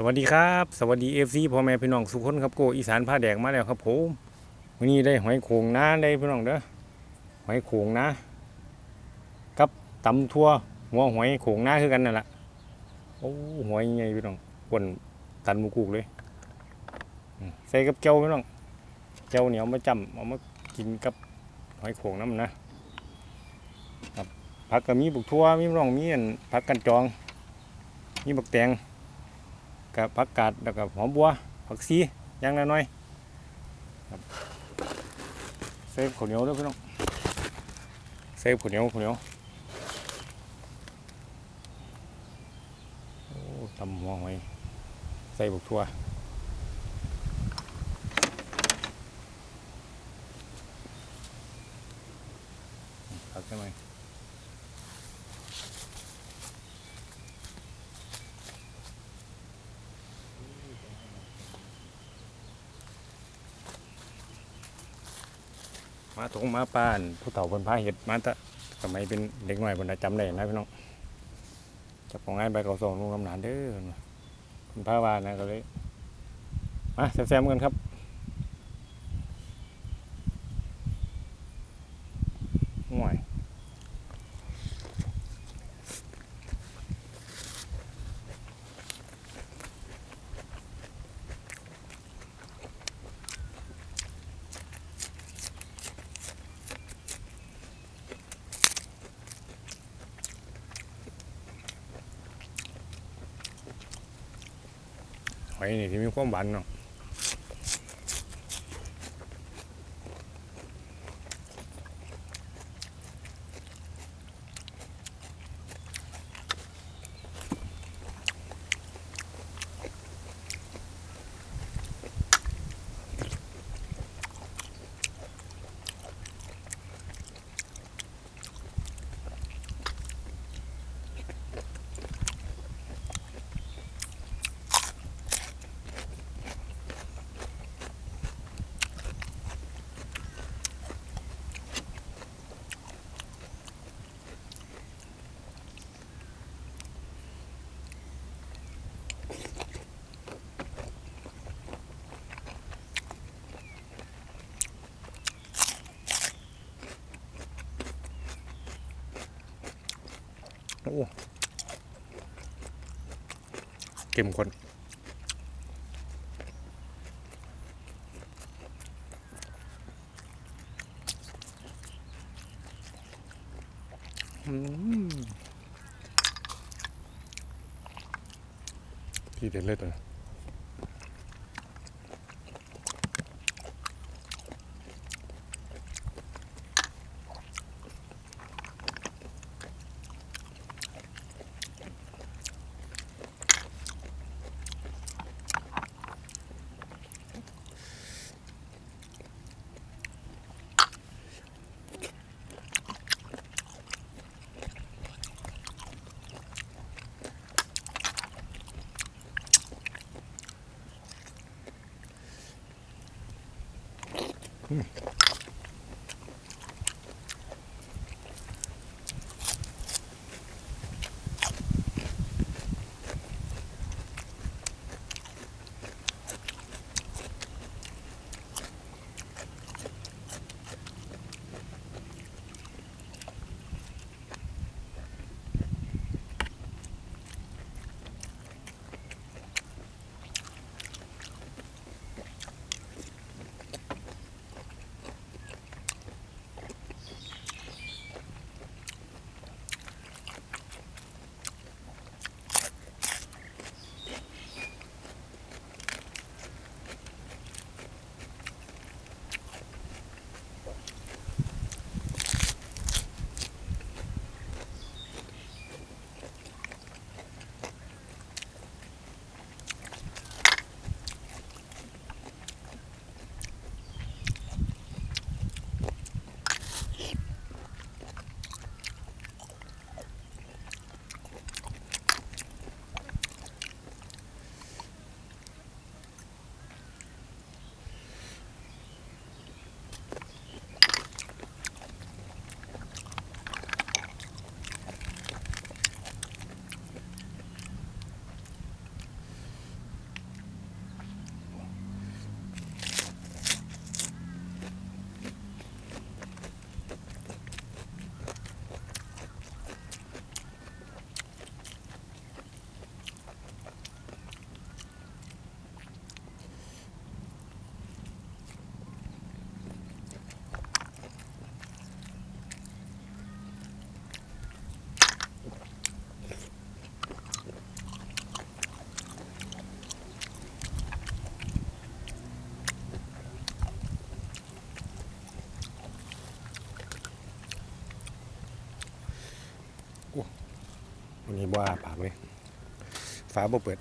วัสดีครับสวัสดีFCพ่อแม่พี่น้องสุขคนครับโกอีสานผ้าแดงมาแล้วครับผมวันนี้ได้หอยโขงนะได้พี่น้องเด้อหอยโขงนะกับตำทั่วหัวหอยโขงนะคือกันนั่นแหละโอ้หอยใหญ่พี่น้องกวนตันมุกุกเลยใส่กับเจ้าพี่น้องเจ้าเหนียวมาจำเอามากินกับหอยโขงน้ำนะครับผักก็มีบุกทั่วมีพี่น้องมีผักกันจองมีบักแตงกับผักกาดแล้วก็หอมบัวผักชีอย่างน้อยๆครับเซฟข้าวเหนียวด้วยพี่น้องเซฟข้าวเหนียวโอ้ตำหัวหอยใส่บุกทั่วผักใช่ไหมมาตรงมาป้านผู้เฒ่าบนพาเห็ดมาแต่สมัยเป็นเด็กหน่อยบนจำได้นะพี่น้องจะของงานไปเขาส่งลุงกำนันเด้อคนพาวานนะก็เลยมาแซมๆกันครับห่วยหอยนี่ที่มีความหวานเนาะโอ้เข้มข้นที่เด็ดเลยตัว วันนี้บ้าปากเลยฝาบ่เปิด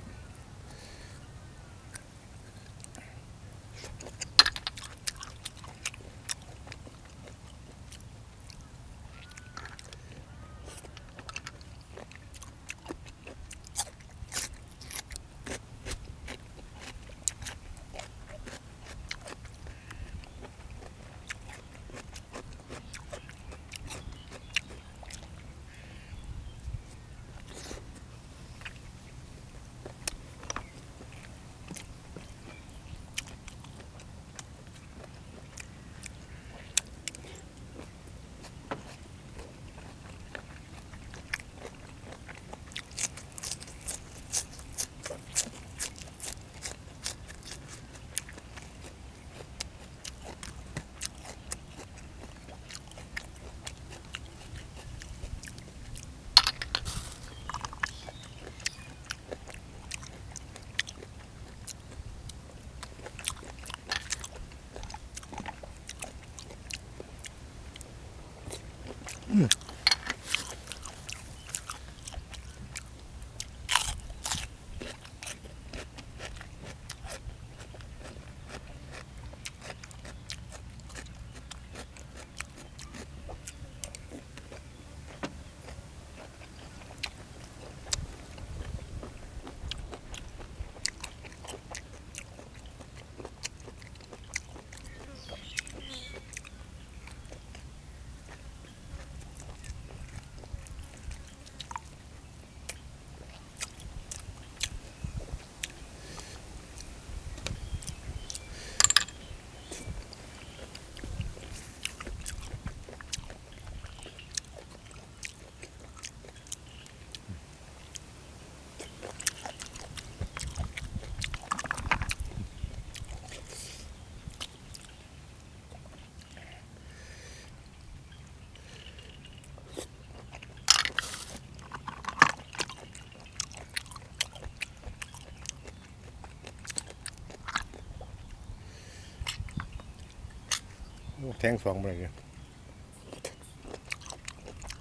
แทงสองไปเลย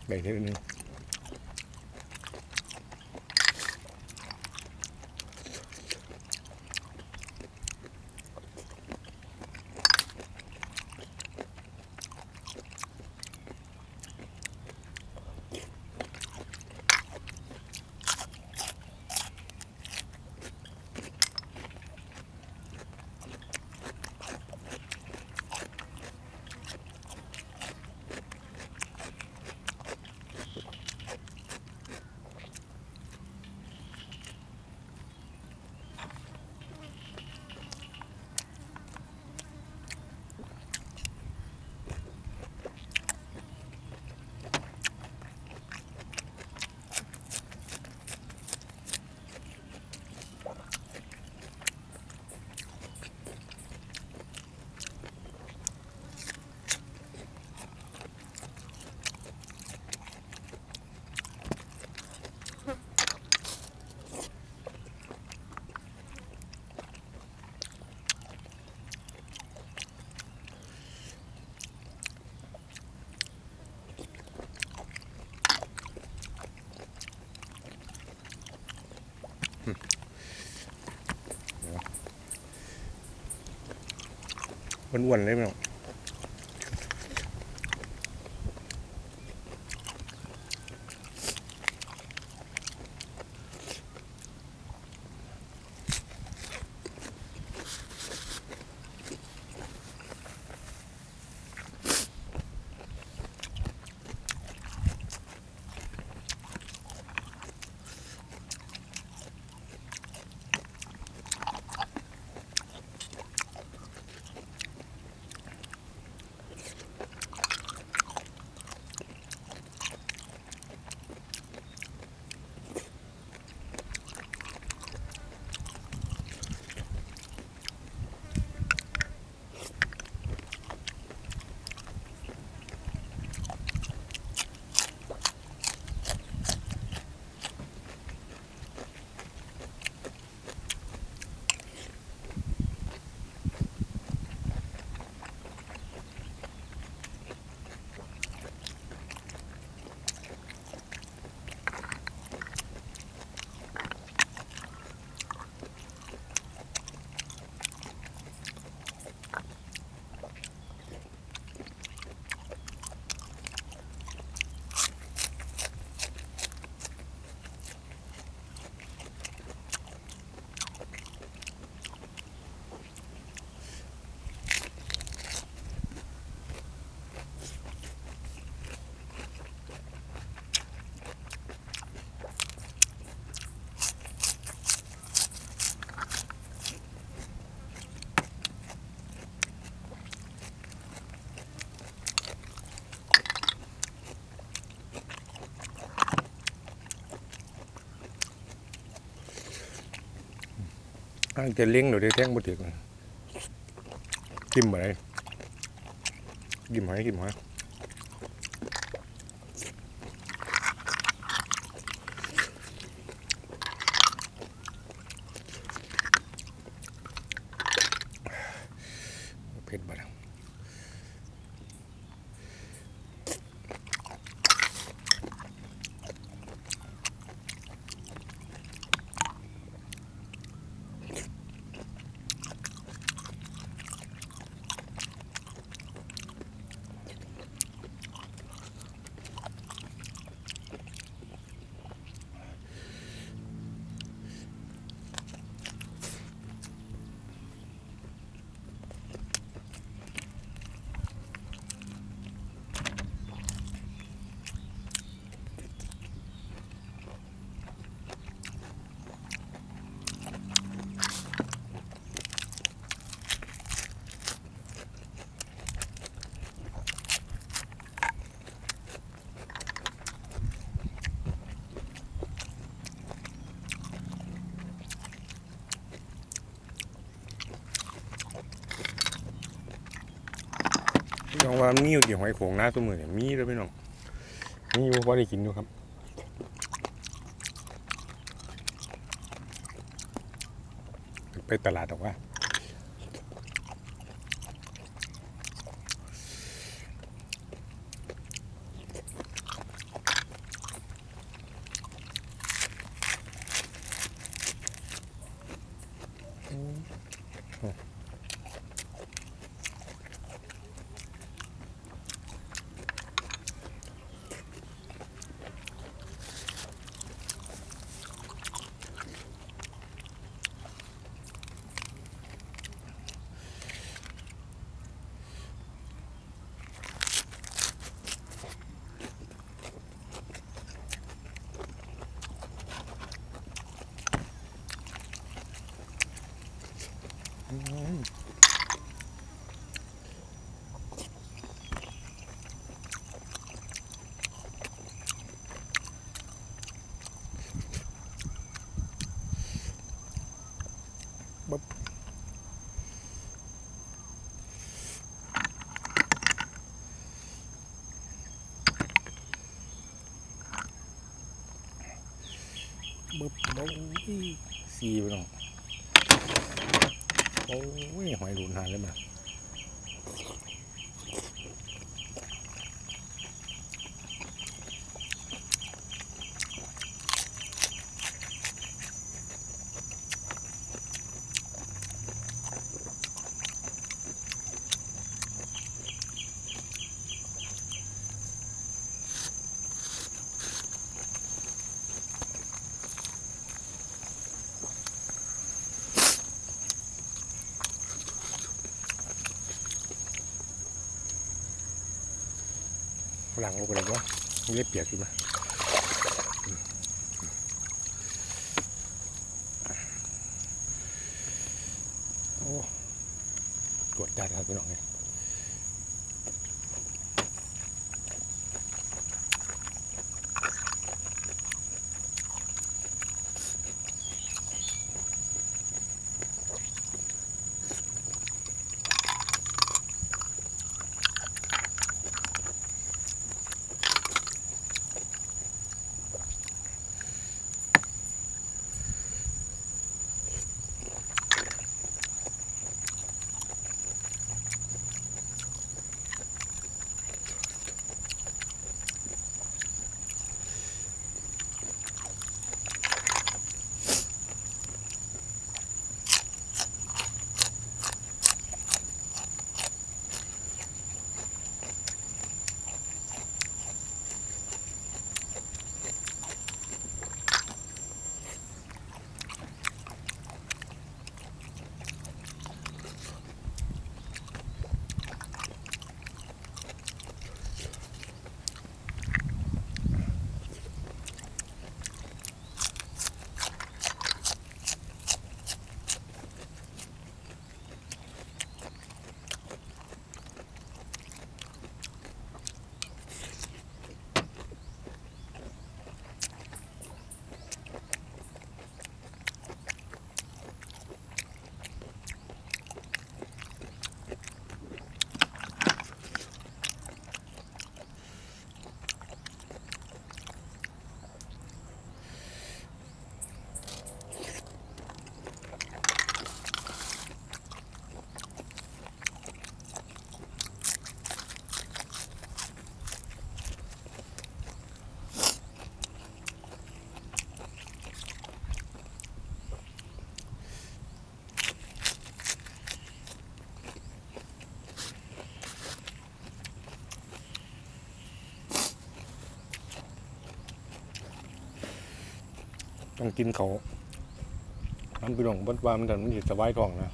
แบ่งทีนึงอ้วนๆเลยมั้ง จะเลี้ยงหรือได้แท่งบุตรกินอะไรกินหอยกินหอยเผ็ดบ้างน้องว่ามีอยู่ที่หอยโขงหน้าตัวมือเนี่ยมีแล้วพี่น้องมีอยู่พอได้กินอยู่ครับไปตลาดหรอกว่าบ๊บบ๊บโอ้ยสีไปน้องโอ้ยหอยหลุนหาเลยมาหลังลงไปเลยวะเล็บเปียกขึ้นมาโอ้ตรวจจัดครับพี่น้องเนี่ย ต้องกินเขาน้ำพี่น้องบดว่ามันจะมันสบายท้องนะ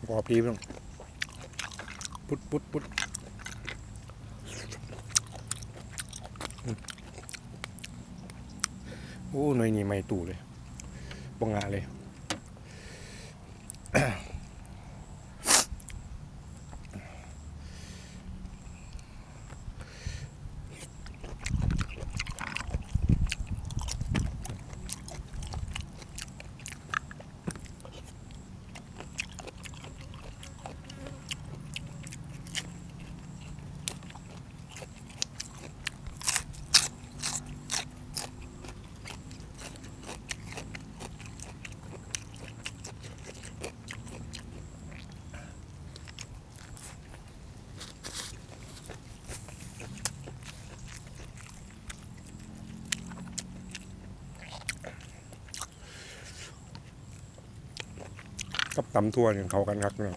กรอบดีพี่น้องปุดปุดปุดโอ้หน่อยนี่ไม่ตู่เลยปงงาเลยกับตำทั่วอย่างเขากันครับเนี่ย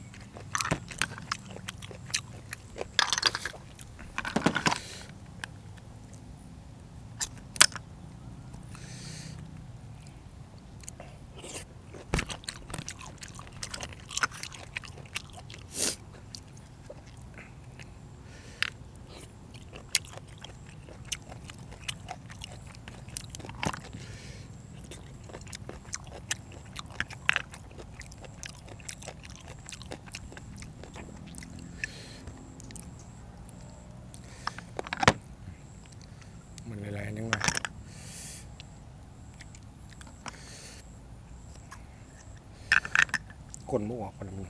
มันอะไรนึงมาก้นบ่ออกคนนึง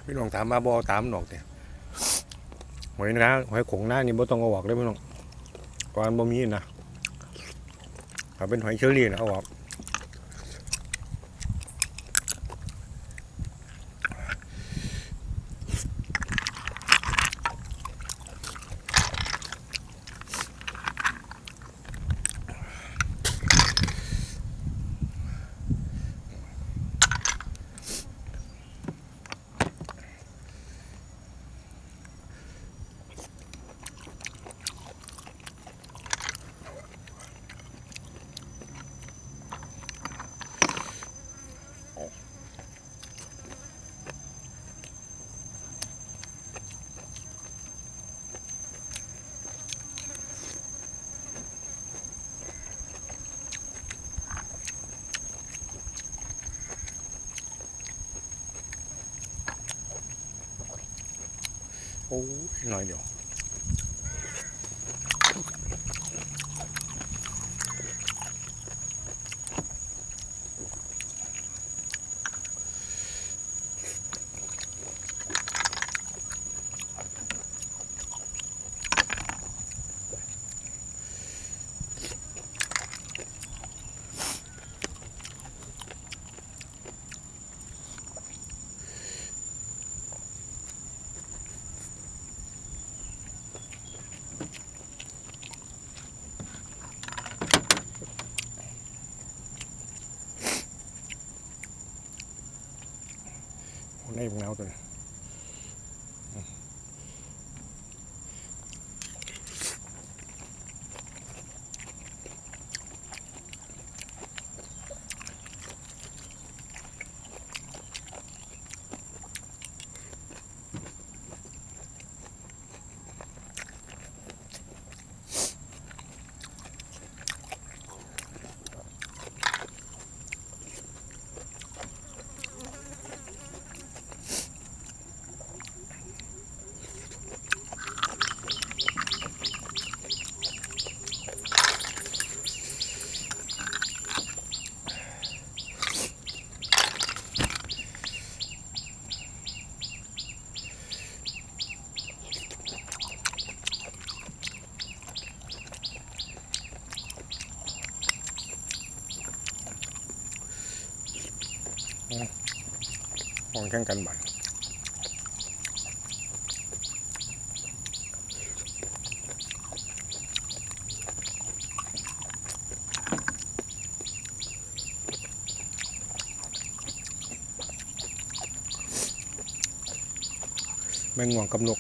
พี่น้องถามมาบ่ตามหนอกเนี่ยหอยนะหอยโขงหน้านี่บ่ต้องเอาออกเลยพี่น้องก่อนบ่มีนะถ้าเป็นหอยเชอรี่นะเอาออก อ้ยหน่อยเดียวในพวกเราตัวนี้มองแข่งกันบัดแมงง่วงกับนก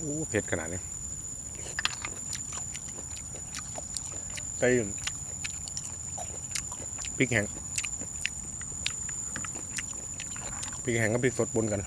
โอ้เผ็ดขนาดนี้ใส่พริกแห้ง พริกแห้งกับพริกสดปนกัน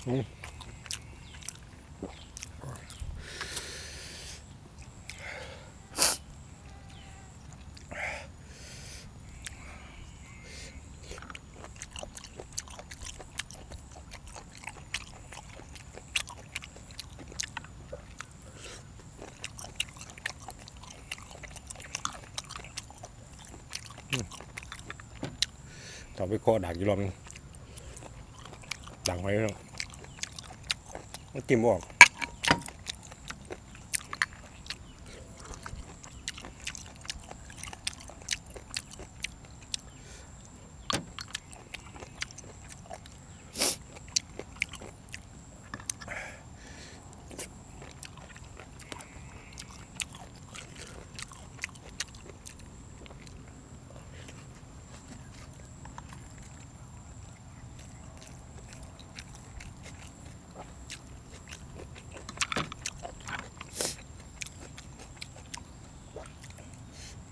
โอ้ต่อไปคอดักอีกรอบนึงดักไว้แล้วมันกินบ่ออก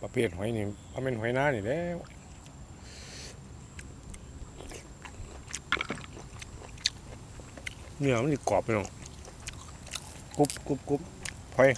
ประเภทหอยนี่มันเป็นหอยน้านี่แล้วเนื้อมันจะกรอบไปหน่อยกรุบกรุบกรุบหอย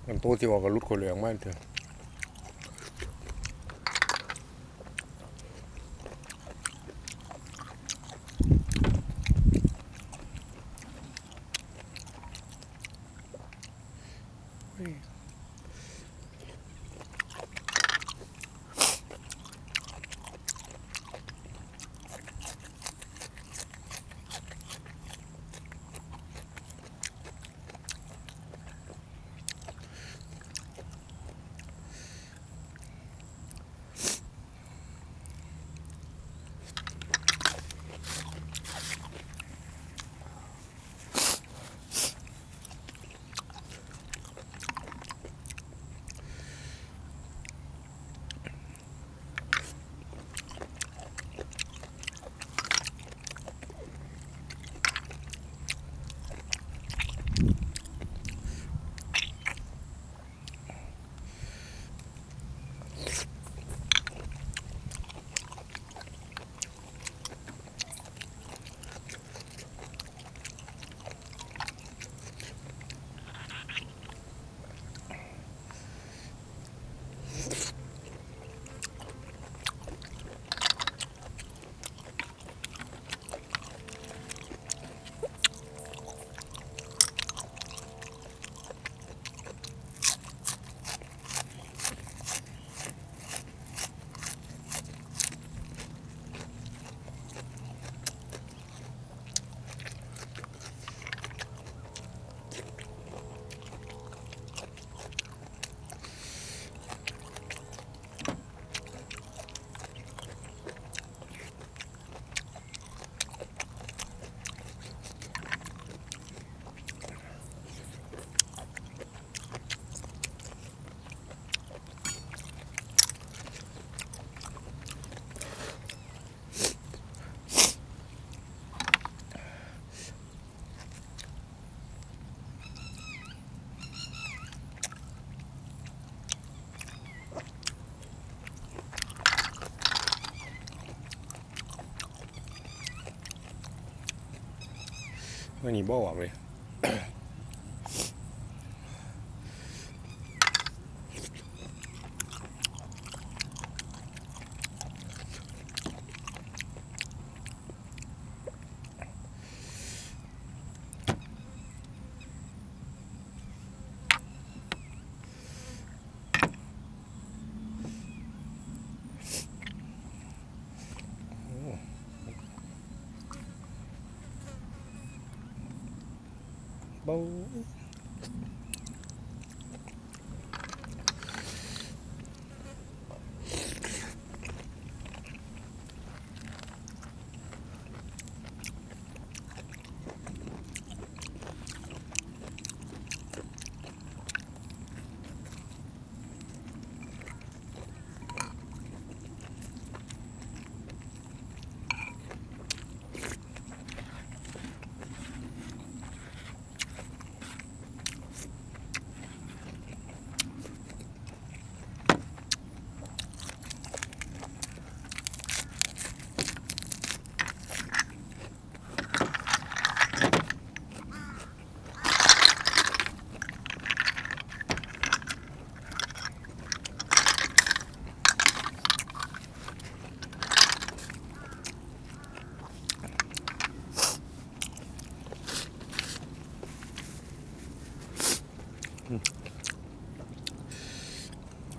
มันโตที่ออกกับรุดคนเหลืองมากเถอะ ไม่หนีบ่ออกเลยเบา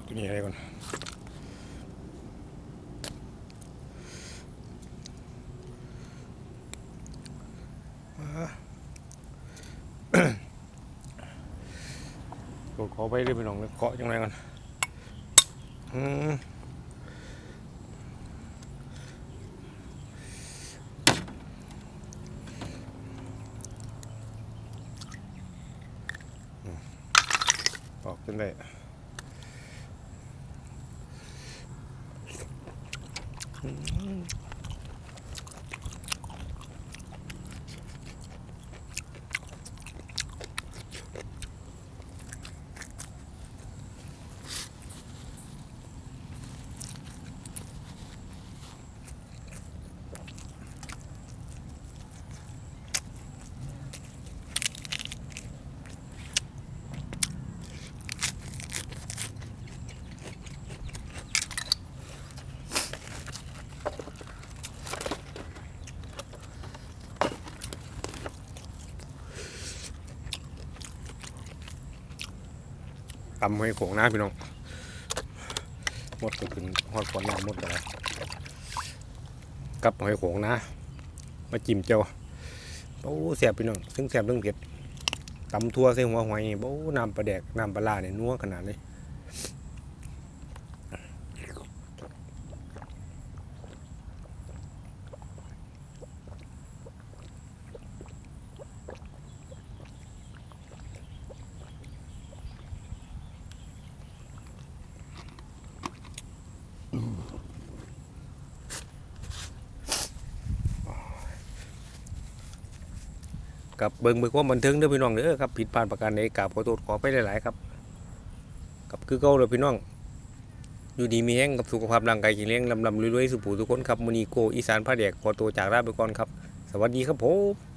ตัวนี้อะไรก่อนกดขอไปเรื่อยไปหน่องเกาะจังไรก่อนออกจนได้ตำให้โขงนะพี่น้องหมดก็ขึ้นหอดก่อนน้ำหมดกันแล้วกับหอยโขงนะมาจิ้มเจียวโอ้แสบพี่น้องซึ่งแสบเรื่องเผ็ดตำทั่วใส่หัวหอยโอ้น้ำปลาแดกน้ำปลาล่าเนี่ยนัวขนาดเลยกับเบิ่งความบันเทิงเด้อพี่น้องเด้อครับผิดพลาดประการใดกราบขอโทษขอไปหลายๆครับกับคือเก่าเลยพี่น้องอยู่ดีมีแห้งกับสุขภาพร่างกายแข็งแรงลำรวยๆสุขผู้ทุกคนครับมื้อนี้โกอีสานพาแดกขอตัวจากลาไปก่อนครับสวัสดีครับผม